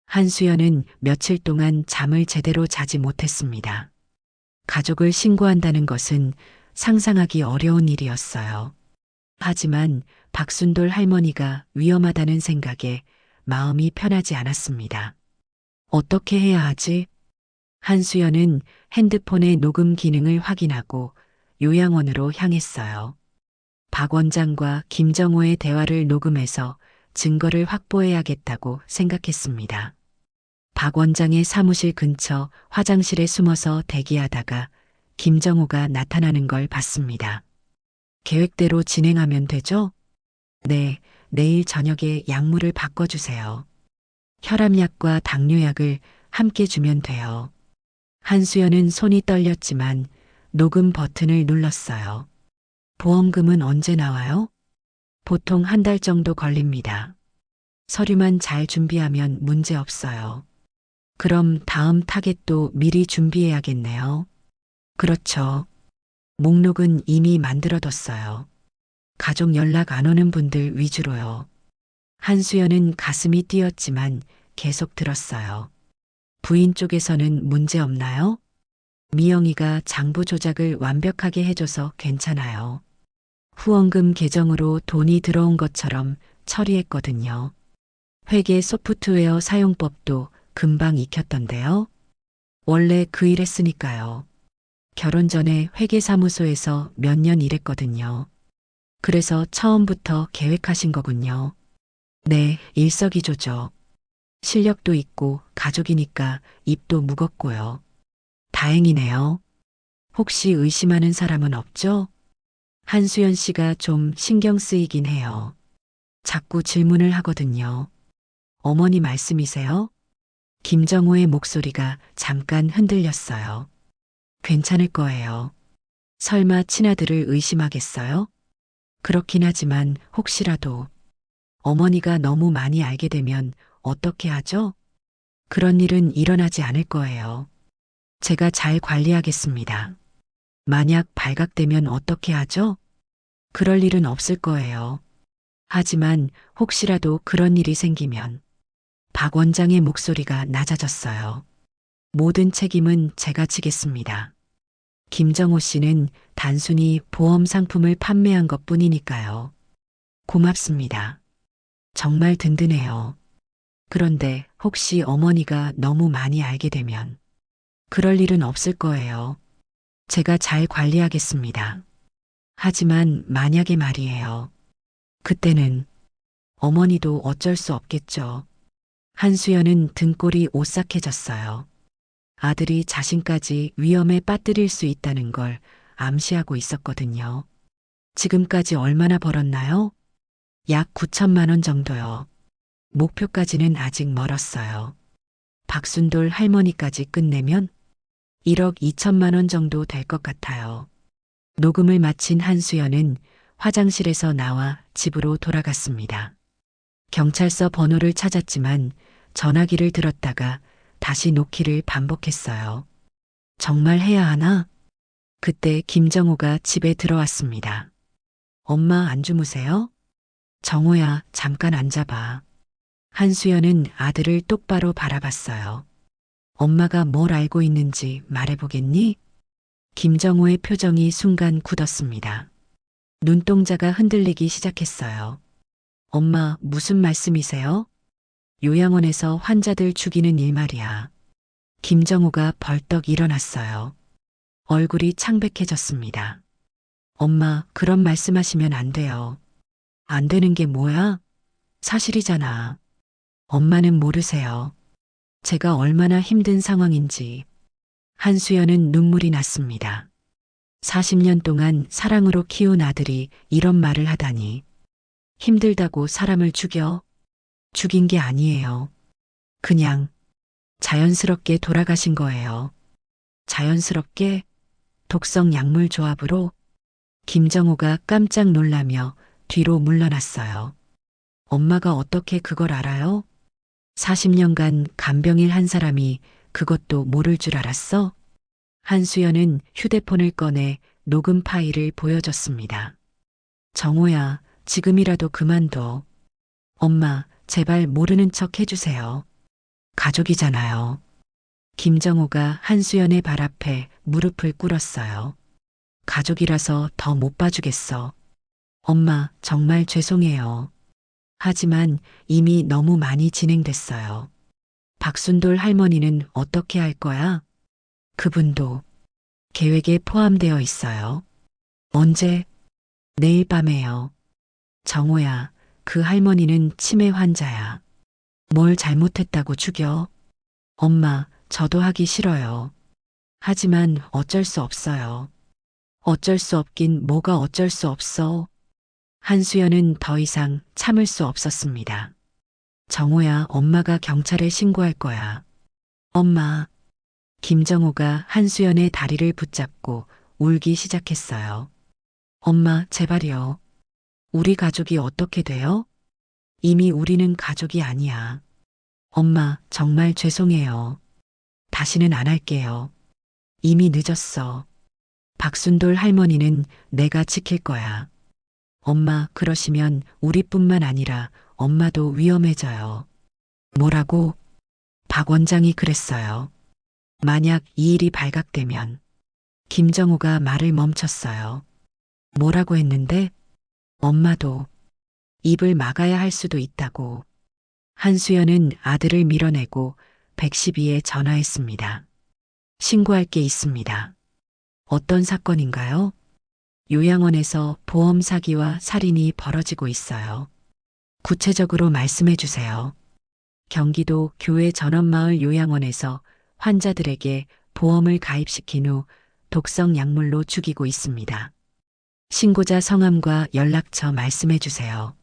한수연은 며칠 동안 잠을 제대로 자지 못했습니다. 가족을 신고한다는 것은 상상하기 어려운 일이었어요. 하지만 박순돌 할머니가 위험하다는 생각에 마음이 편하지 않았습니다. 어떻게 해야 하지? 한수연은 핸드폰의 녹음 기능을 확인하고 요양원으로 향했어요. 박 원장과 김정호의 대화를 녹음해서 증거를 확보해야겠다고 생각했습니다. 박 원장의 사무실 근처 화장실에 숨어서 대기하다가 김정호가 나타나는 걸 봤습니다. 계획대로 진행하면 되죠? 네, 내일 저녁에 약물을 바꿔주세요. 혈압약과 당뇨약을 함께 주면 돼요. 한수연은 손이 떨렸지만 녹음 버튼을 눌렀어요. 보험금은 언제 나와요? 보통 한 달 정도 걸립니다. 서류만 잘 준비하면 문제 없어요. 그럼 다음 타겟도 미리 준비해야겠네요. 그렇죠. 목록은 이미 만들어뒀어요. 가족 연락 안 오는 분들 위주로요. 한수연은 가슴이 뛰었지만 계속 들었어요. 부인 쪽에서는 문제 없나요? 미영이가 장부 조작을 완벽하게 해줘서 괜찮아요. 후원금 계정으로 돈이 들어온 것처럼 처리했거든요. 회계 소프트웨어 사용법도 금방 익혔던데요. 원래 그 일 했으니까요. 결혼 전에 회계사무소에서 몇 년 일했거든요. 그래서 처음부터 계획하신 거군요. 네, 일석이조죠. 실력도 있고 가족이니까 입도 무겁고요. 다행이네요. 혹시 의심하는 사람은 없죠? 한수연 씨가 좀 신경 쓰이긴 해요. 자꾸 질문을 하거든요. 어머니 말씀이세요? 김정호의 목소리가 잠깐 흔들렸어요. 괜찮을 거예요. 설마 친아들을 의심하겠어요? 그렇긴 하지만 혹시라도 어머니가 너무 많이 알게 되면 어떻게 하죠? 그런 일은 일어나지 않을 거예요. 제가 잘 관리하겠습니다. 만약 발각되면 어떻게 하죠? 그럴 일은 없을 거예요. 하지만 혹시라도 그런 일이 생기면 박 원장의 목소리가 낮아졌어요. 모든 책임은 제가 지겠습니다. 김정호 씨는 단순히 보험 상품을 판매한 것 뿐이니까요. 고맙습니다. 정말 든든해요. 그런데 혹시 어머니가 너무 많이 알게 되면 그럴 일은 없을 거예요. 제가 잘 관리하겠습니다. 하지만 만약에 말이에요. 그때는 어머니도 어쩔 수 없겠죠. 한수연은 등골이 오싹해졌어요. 아들이 자신까지 위험에 빠뜨릴 수 있다는 걸 암시하고 있었거든요. 지금까지 얼마나 벌었나요? 약 9천만 원 정도요. 목표까지는 아직 멀었어요. 박순돌 할머니까지 끝내면 1억 2천만 원 정도 될 것 같아요. 녹음을 마친 한수연은 화장실에서 나와 집으로 돌아갔습니다. 경찰서 번호를 찾았지만 전화기를 들었다가 다시 놓기를 반복했어요. 정말 해야 하나? 그때 김정호가 집에 들어왔습니다. 엄마 안 주무세요? 정호야, 잠깐 앉아봐. 한수연은 아들을 똑바로 바라봤어요. 엄마가 뭘 알고 있는지 말해보겠니? 김정호의 표정이 순간 굳었습니다. 눈동자가 흔들리기 시작했어요. 엄마, 무슨 말씀이세요? 요양원에서 환자들 죽이는 일 말이야. 김정호가 벌떡 일어났어요. 얼굴이 창백해졌습니다. 엄마, 그런 말씀하시면 안 돼요. 안 되는 게 뭐야? 사실이잖아. 엄마는 모르세요. 제가 얼마나 힘든 상황인지. 한수연은 눈물이 났습니다. 40년 동안 사랑으로 키운 아들이 이런 말을 하다니. 힘들다고 사람을 죽여? 죽인 게 아니에요. 그냥 자연스럽게 돌아가신 거예요. 자연스럽게 독성 약물 조합으로. 김정호가 깜짝 놀라며 뒤로 물러났어요. 엄마가 어떻게 그걸 알아요? 40년간 간병일 한 사람이 그것도 모를 줄 알았어? 한수연은 휴대폰을 꺼내 녹음 파일을 보여줬습니다. 정호야, 지금이라도 그만둬. 엄마, 제발 모르는 척 해주세요. 가족이잖아요. 김정호가 한수연의 발 앞에 무릎을 꿇었어요. 가족이라서 더 못 봐주겠어. 엄마, 정말 죄송해요. 하지만 이미 너무 많이 진행됐어요. 박순돌 할머니는 어떻게 할 거야? 그분도 계획에 포함되어 있어요. 언제? 내일 밤에요. 정호야, 그 할머니는 치매 환자야. 뭘 잘못했다고 죽여? 엄마, 저도 하기 싫어요. 하지만 어쩔 수 없어요. 어쩔 수 없긴 뭐가 어쩔 수 없어. 한수연은 더 이상 참을 수 없었습니다. 정호야, 엄마가 경찰에 신고할 거야. 엄마. 김정호가 한수연의 다리를 붙잡고 울기 시작했어요. 엄마, 제발요. 우리 가족이 어떻게 돼요? 이미 우리는 가족이 아니야. 엄마, 정말 죄송해요. 다시는 안 할게요. 이미 늦었어. 박순돌 할머니는 내가 지킬 거야. 엄마, 그러시면 우리뿐만 아니라 엄마도 위험해져요. 뭐라고? 박 원장이 그랬어요. 만약 이 일이 발각되면. 김정호가 말을 멈췄어요. 뭐라고 했는데? 엄마도 입을 막아야 할 수도 있다고. 한수연은 아들을 밀어내고 112에 전화했습니다. 신고할 게 있습니다. 어떤 사건인가요? 요양원에서 보험 사기와 살인이 벌어지고 있어요. 구체적으로 말씀해 주세요. 경기도 교회 전원마을 요양원에서 환자들에게 보험을 가입시킨 후 독성 약물로 죽이고 있습니다. 신고자 성함과 연락처 말씀해 주세요.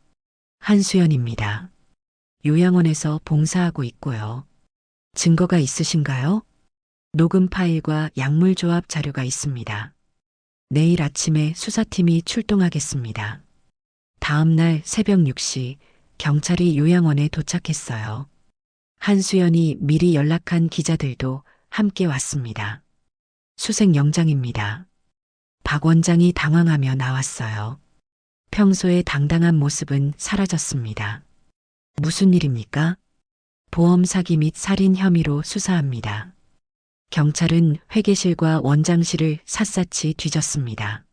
한수연입니다. 요양원에서 봉사하고 있고요. 증거가 있으신가요? 녹음 파일과 약물 조합 자료가 있습니다. 내일 아침에 수사팀이 출동하겠습니다. 다음 날 새벽 6시 경찰이 요양원에 도착했어요. 한수연이 미리 연락한 기자들도 함께 왔습니다. 수색영장입니다. 박 원장이 당황하며 나왔어요. 평소의 당당한 모습은 사라졌습니다. 무슨 일입니까? 보험 사기 및 살인 혐의로 수사합니다. 경찰은 회계실과 원장실을 샅샅이 뒤졌습니다.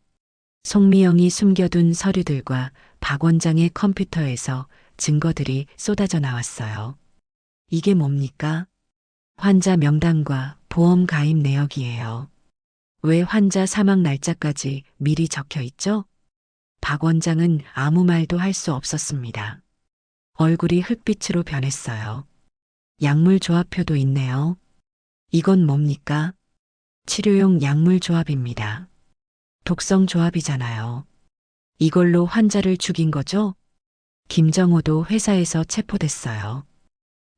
송미영이 숨겨둔 서류들과 박 원장의 컴퓨터에서 증거들이 쏟아져 나왔어요. 이게 뭡니까? 환자 명단과 보험 가입 내역이에요. 왜 환자 사망 날짜까지 미리 적혀 있죠? 박 원장은 아무 말도 할 수 없었습니다. 얼굴이 흙빛으로 변했어요. 약물 조합표도 있네요. 이건 뭡니까? 치료용 약물 조합입니다. 독성 조합이잖아요. 이걸로 환자를 죽인 거죠? 김정호도 회사에서 체포됐어요.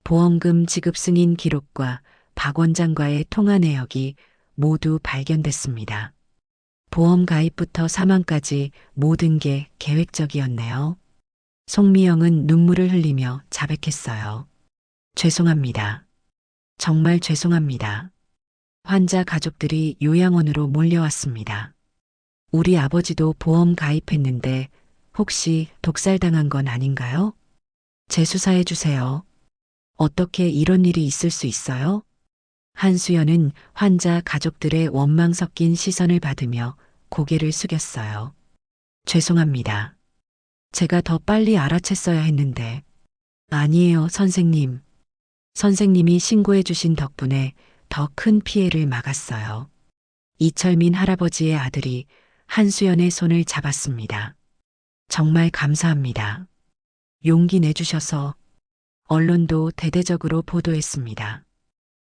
보험금 지급 승인 기록과 박 원장과의 통화 내역이 모두 발견됐습니다. 보험 가입부터 사망까지 모든 게 계획적이었네요. 송미영은 눈물을 흘리며 자백했어요. 죄송합니다. 정말 죄송합니다. 환자 가족들이 요양원으로 몰려왔습니다. 우리 아버지도 보험 가입했는데 혹시 독살당한 건 아닌가요? 재수사해 주세요. 어떻게 이런 일이 있을 수 있어요? 한수연은 환자 가족들의 원망 섞인 시선을 받으며 고개를 숙였어요. 죄송합니다. 제가 더 빨리 알아챘어야 했는데. 아니에요, 선생님. 선생님이 신고해 주신 덕분에 더 큰 피해를 막았어요. 이철민 할아버지의 아들이 한수연의 손을 잡았습니다. 정말 감사합니다. 용기 내주셔서. 언론도 대대적으로 보도했습니다.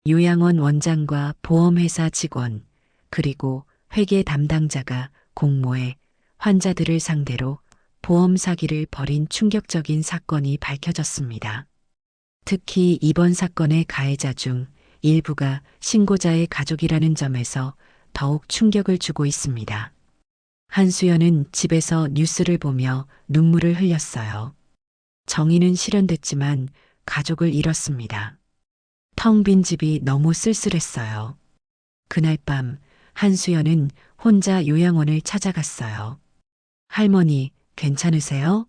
요양원 원장과 보험회사 직원, 그리고 회계 담당자가 공모해 환자들을 상대로 보험 사기를 벌인 충격적인 사건이 밝혀졌습니다. 특히 이번 사건의 가해자 중 일부가 신고자의 가족이라는 점에서 더욱 충격을 주고 있습니다. 한수연은 집에서 뉴스를 보며 눈물을 흘렸어요. 정의는 실현됐지만 가족을 잃었습니다. 텅 빈 집이 너무 쓸쓸했어요. 그날 밤 한수연은 혼자 요양원을 찾아갔어요. 할머니, 괜찮으세요?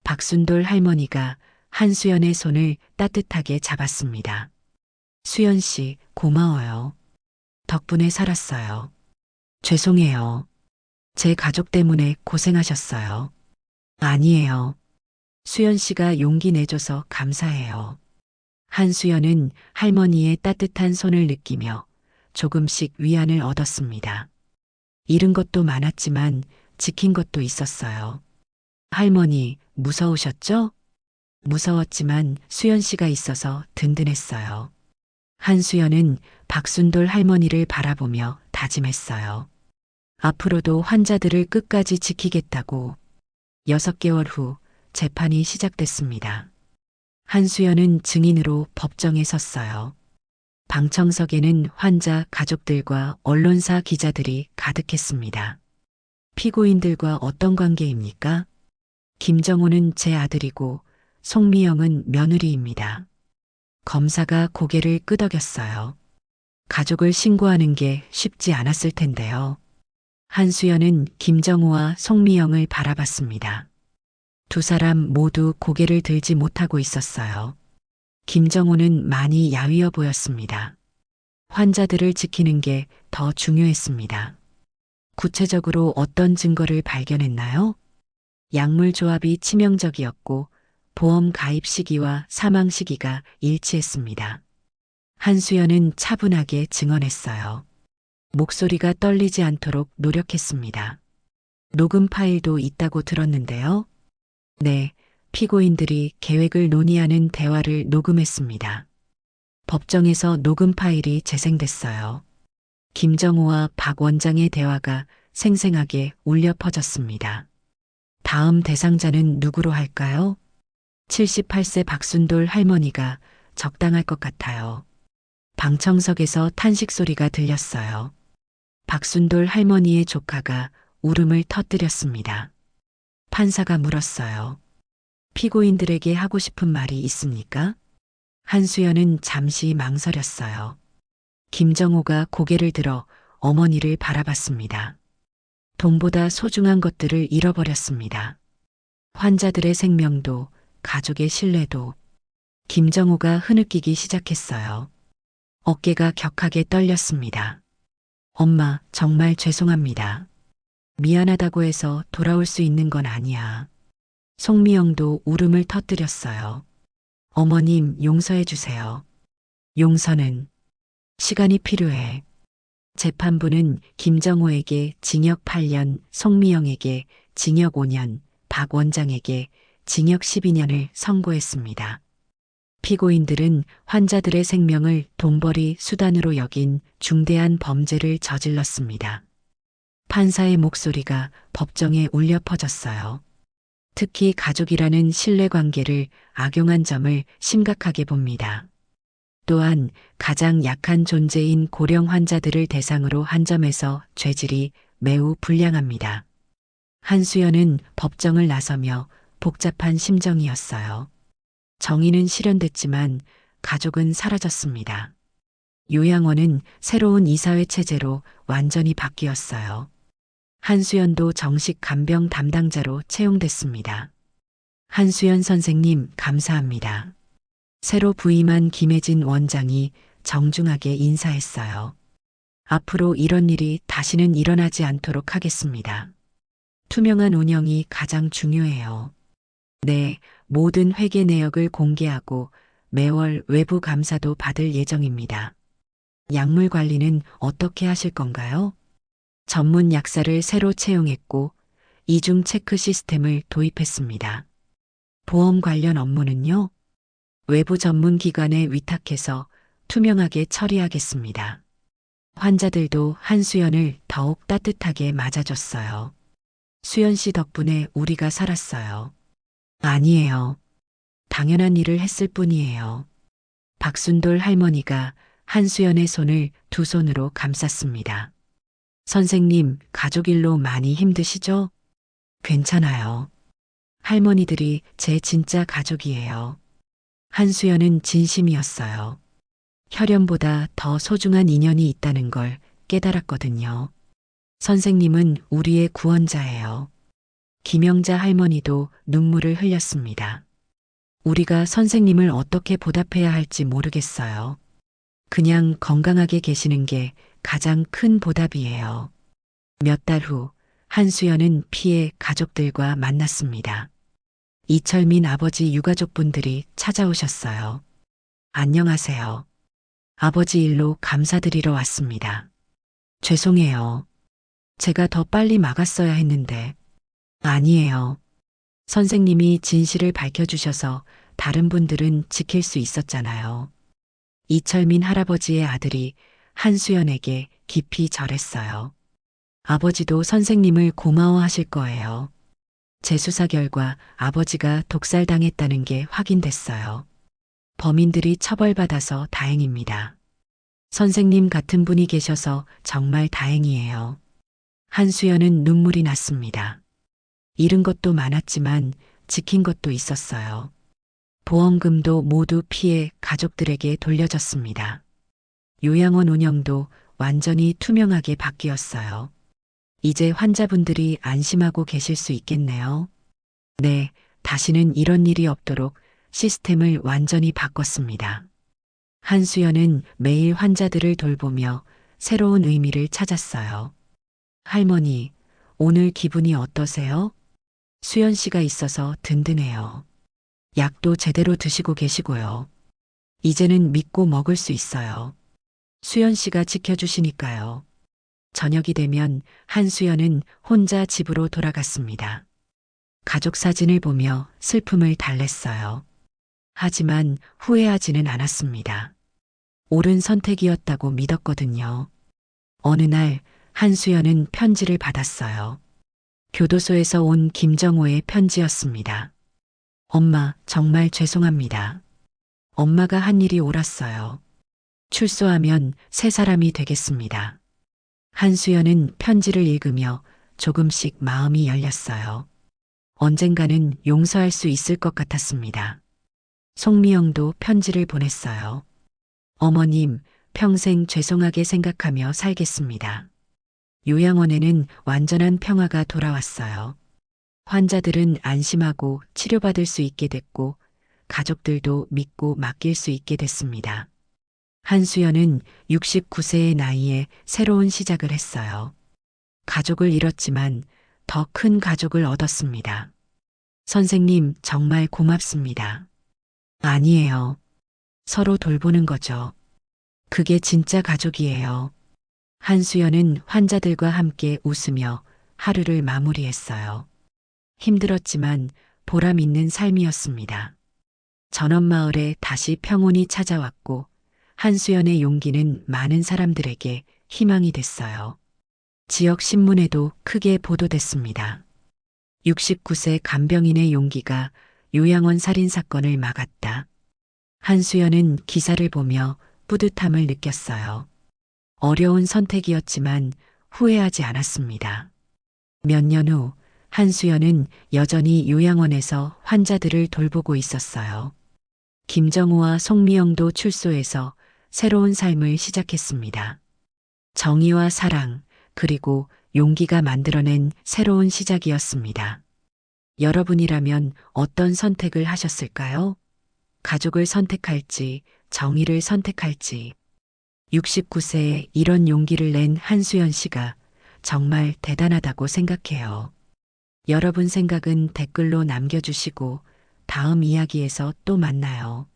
박순돌 할머니가 한수연의 손을 따뜻하게 잡았습니다. 수연 씨, 고마워요. 덕분에 살았어요. 죄송해요. 제 가족 때문에 고생하셨어요. 아니에요. 수연 씨가 용기 내줘서 감사해요. 한수연은 할머니의 따뜻한 손을 느끼며 조금씩 위안을 얻었습니다. 잃은 것도 많았지만 지킨 것도 있었어요. 할머니, 무서우셨죠? 무서웠지만 수연 씨가 있어서 든든했어요. 한수연은 박순돌 할머니를 바라보며 다짐했어요. 앞으로도 환자들을 끝까지 지키겠다고. 6개월 후 재판이 시작됐습니다. 한수연은 증인으로 법정에 섰어요. 방청석에는 환자 가족들과 언론사 기자들이 가득했습니다. 피고인들과 어떤 관계입니까? 김정호는 제 아들이고 송미영은 며느리입니다. 검사가 고개를 끄덕였어요. 가족을 신고하는 게 쉽지 않았을 텐데요. 한수연은 김정호와 송미영을 바라봤습니다. 두 사람 모두 고개를 들지 못하고 있었어요. 김정호는 많이 야위어 보였습니다. 환자들을 지키는 게 더 중요했습니다. 구체적으로 어떤 증거를 발견했나요? 약물 조합이 치명적이었고 보험 가입 시기와 사망 시기가 일치했습니다. 한수연은 차분하게 증언했어요. 목소리가 떨리지 않도록 노력했습니다. 녹음 파일도 있다고 들었는데요. 네, 피고인들이 계획을 논의하는 대화를 녹음했습니다. 법정에서 녹음 파일이 재생됐어요. 김정호와 박 원장의 대화가 생생하게 울려 퍼졌습니다. 다음 대상자는 누구로 할까요? 78세 박순돌 할머니가 적당할 것 같아요. 방청석에서 탄식 소리가 들렸어요. 박순돌 할머니의 조카가 울음을 터뜨렸습니다. 판사가 물었어요. 피고인들에게 하고 싶은 말이 있습니까? 한수연은 잠시 망설였어요. 김정호가 고개를 들어 어머니를 바라봤습니다. 돈보다 소중한 것들을 잃어버렸습니다. 환자들의 생명도, 가족의 신뢰도. 김정호가 흐느끼기 시작했어요. 어깨가 격하게 떨렸습니다. 엄마, 정말 죄송합니다. 미안하다고 해서 돌아올 수 있는 건 아니야. 송미영도 울음을 터뜨렸어요. 어머님, 용서해 주세요. 용서는 시간이 필요해. 재판부는 김정호에게 징역 8년, 송미영에게 징역 5년, 박 원장에게 징역 12년을 선고했습니다. 피고인들은 환자들의 생명을 돈벌이 수단으로 여긴 중대한 범죄를 저질렀습니다. 판사의 목소리가 법정에 울려 퍼졌어요. 특히 가족이라는 신뢰관계를 악용한 점을 심각하게 봅니다. 또한 가장 약한 존재인 고령 환자들을 대상으로 한 점에서 죄질이 매우 불량합니다. 한수연은 법정을 나서며 복잡한 심정이었어요. 정의는 실현됐지만 가족은 사라졌습니다. 요양원은 새로운 이사회 체제로 완전히 바뀌었어요. 한수연도 정식 간병 담당자로 채용됐습니다. 한수연 선생님, 감사합니다. 새로 부임한 김혜진 원장이 정중하게 인사했어요. 앞으로 이런 일이 다시는 일어나지 않도록 하겠습니다. 투명한 운영이 가장 중요해요. 네, 모든 회계 내역을 공개하고 매월 외부 감사도 받을 예정입니다. 약물 관리는 어떻게 하실 건가요? 전문 약사를 새로 채용했고 이중 체크 시스템을 도입했습니다. 보험 관련 업무는요? 외부 전문 기관에 위탁해서 투명하게 처리하겠습니다. 환자들도 한수연을 더욱 따뜻하게 맞아줬어요. 수연 씨 덕분에 우리가 살았어요. 아니에요. 당연한 일을 했을 뿐이에요. 박순돌 할머니가 한수연의 손을 두 손으로 감쌌습니다. 선생님, 가족 일로 많이 힘드시죠? 괜찮아요. 할머니들이 제 진짜 가족이에요. 한수연은 진심이었어요. 혈연보다 더 소중한 인연이 있다는 걸 깨달았거든요. 선생님은 우리의 구원자예요. 김영자 할머니도 눈물을 흘렸습니다. 우리가 선생님을 어떻게 보답해야 할지 모르겠어요. 그냥 건강하게 계시는 게 가장 큰 보답이에요. 몇 달 후 한수연은 피해 가족들과 만났습니다. 이철민 아버지 유가족분들이 찾아오셨어요. 안녕하세요. 아버지 일로 감사드리러 왔습니다. 죄송해요. 제가 더 빨리 막았어야 했는데. 아니에요. 선생님이 진실을 밝혀주셔서 다른 분들은 지킬 수 있었잖아요. 이철민 할아버지의 아들이 한수연에게 깊이 절했어요. 아버지도 선생님을 고마워하실 거예요. 재수사 결과 아버지가 독살당했다는 게 확인됐어요. 범인들이 처벌받아서 다행입니다. 선생님 같은 분이 계셔서 정말 다행이에요. 한수연은 눈물이 났습니다. 잃은 것도 많았지만 지킨 것도 있었어요. 보험금도 모두 피해 가족들에게 돌려졌습니다. 요양원 운영도 완전히 투명하게 바뀌었어요. 이제 환자분들이 안심하고 계실 수 있겠네요. 네, 다시는 이런 일이 없도록 시스템을 완전히 바꿨습니다. 한수연은 매일 환자들을 돌보며 새로운 의미를 찾았어요. 할머니, 오늘 기분이 어떠세요? 수연 씨가 있어서 든든해요. 약도 제대로 드시고 계시고요. 이제는 믿고 먹을 수 있어요. 수연 씨가 지켜주시니까요. 저녁이 되면 한수연은 혼자 집으로 돌아갔습니다. 가족 사진을 보며 슬픔을 달랬어요. 하지만 후회하지는 않았습니다. 옳은 선택이었다고 믿었거든요. 어느 날 한수연은 편지를 받았어요. 교도소에서 온 김정호의 편지였습니다. 엄마, 정말 죄송합니다. 엄마가 한 일이 옳았어요. 출소하면 새 사람이 되겠습니다. 한수연은 편지를 읽으며 조금씩 마음이 열렸어요. 언젠가는 용서할 수 있을 것 같았습니다. 송미영도 편지를 보냈어요. 어머님, 평생 죄송하게 생각하며 살겠습니다. 요양원에는 완전한 평화가 돌아왔어요. 환자들은 안심하고 치료받을 수 있게 됐고, 가족들도 믿고 맡길 수 있게 됐습니다. 한수연은 69세의 나이에 새로운 시작을 했어요. 가족을 잃었지만 더 큰 가족을 얻었습니다. 선생님, 정말 고맙습니다. 아니에요. 서로 돌보는 거죠. 그게 진짜 가족이에요. 한수연은 환자들과 함께 웃으며 하루를 마무리했어요. 힘들었지만 보람 있는 삶이었습니다. 전원마을에 다시 평온이 찾아왔고 한수연의 용기는 많은 사람들에게 희망이 됐어요. 지역 신문에도 크게 보도됐습니다. 69세 간병인의 용기가 요양원 살인 사건을 막았다. 한수연은 기사를 보며 뿌듯함을 느꼈어요. 어려운 선택이었지만 후회하지 않았습니다. 몇 년 후 한수연은 여전히 요양원에서 환자들을 돌보고 있었어요. 김정우와 송미영도 출소해서 새로운 삶을 시작했습니다. 정의와 사랑, 그리고 용기가 만들어낸 새로운 시작이었습니다. 여러분이라면 어떤 선택을 하셨을까요? 가족을 선택할지, 정의를 선택할지. 69세에 이런 용기를 낸 한수연 씨가 정말 대단하다고 생각해요. 여러분 생각은 댓글로 남겨주시고 다음 이야기에서 또 만나요.